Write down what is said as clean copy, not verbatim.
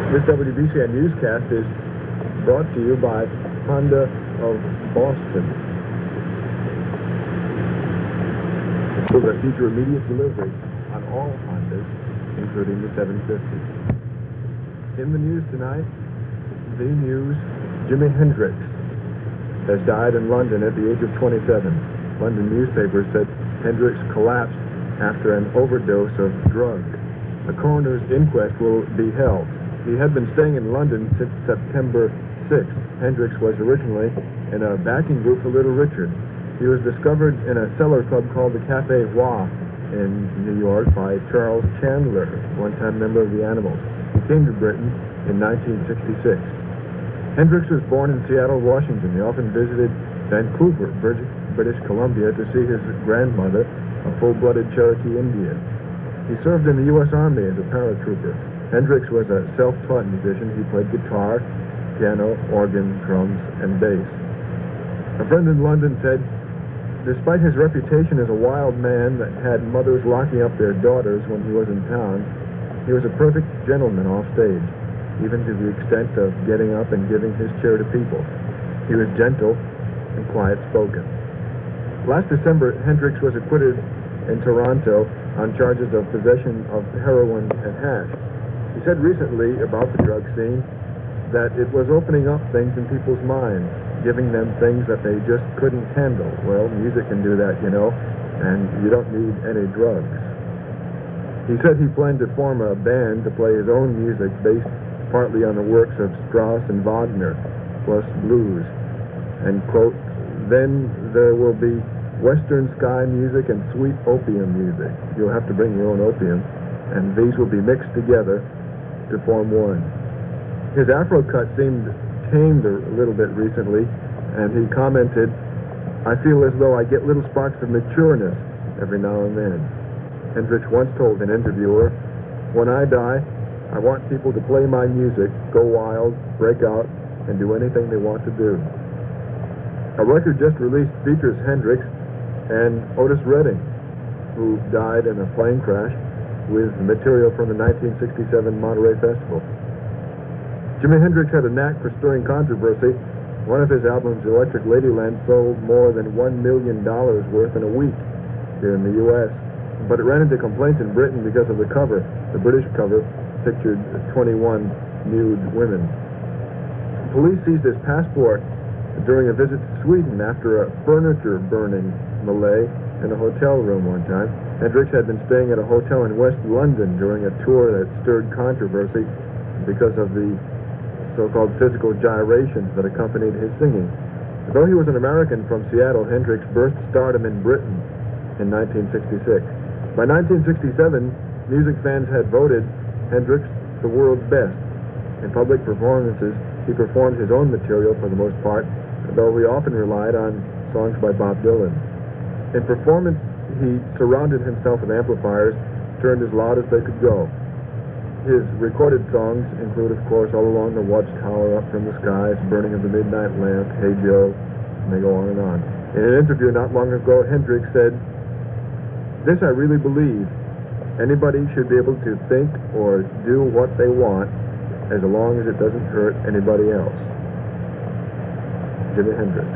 This WBCN newscast is brought to you by Honda of Boston. We'll feature immediate delivery on all Hondas, including the 750. In the news tonight, the news, Jimi Hendrix has died in London at the age of 27. London newspapers said Hendrix collapsed after an overdose of drugs. A coroner's inquest will be held. He had been staying in London since September 6th. Hendrix was originally in a backing group for Little Richard. He was discovered in a cellar club called the Café Roy in New York by Charles Chandler, one-time member of the Animals. He came to Britain in 1966. Hendrix was born in Seattle, Washington. He often visited Vancouver, British Columbia, to see his grandmother, a full-blooded Cherokee Indian. He served in the U.S. Army as a paratrooper. Hendrix was a self-taught musician. He played guitar, piano, organ, drums, and bass. A friend in London said, despite his reputation as a wild man that had mothers locking up their daughters when he was in town, he was a perfect gentleman off stage, even to the extent of getting up and giving his chair to people. He was gentle and quiet-spoken. Last December, Hendrix was acquitted in Toronto on charges of possession of heroin and hash. He said recently about the drug scene that it was opening up things in people's minds, giving them things that they just couldn't handle. Well, music can do that, you know, and you don't need any drugs. He said he planned to form a band to play his own music based partly on the works of Strauss and Wagner, plus blues. And, quote, then there will be Western sky music and sweet opium music. You'll have to bring your own opium, and these will be mixed together to form one. His Afro cut seemed tamed a little bit recently, and he commented, I feel as though I get little sparks of matureness every now and then. Hendrix once told an interviewer, when I die, I want people to play my music, go wild, break out, and do anything they want to do. A record just released features Hendrix and Otis Redding, who died in a plane crash with material from the 1967 Monterey Festival. Jimi Hendrix had a knack for stirring controversy. One of his albums, Electric Ladyland, sold more than $1 million worth in a week here in the U.S., but it ran into complaints in Britain because of the cover. The British cover pictured 21 nude women. Police seized his passport during a visit to Sweden after a furniture burning melee in a hotel room one time. Hendrix had been staying at a hotel in West London during a tour that stirred controversy because of the so-called physical gyrations that accompanied his singing. Though he was an American from Seattle, Hendrix burst stardom in Britain in 1966. By 1967, music fans had voted Hendrix the world's best. In public performances, he performed his own material for the most part, though he often relied on songs by Bob Dylan. In performance, he surrounded himself with amplifiers, turned as loud as they could go. His recorded songs include, of course, All Along the Watchtower, Up from the Skies, Burning of the Midnight Lamp, Hey Joe, and they go on and on. In an interview not long ago, Hendrix said, this I really believe. Anybody should be able to think or do what they want as long as it doesn't hurt anybody else. Jimi Hendrix.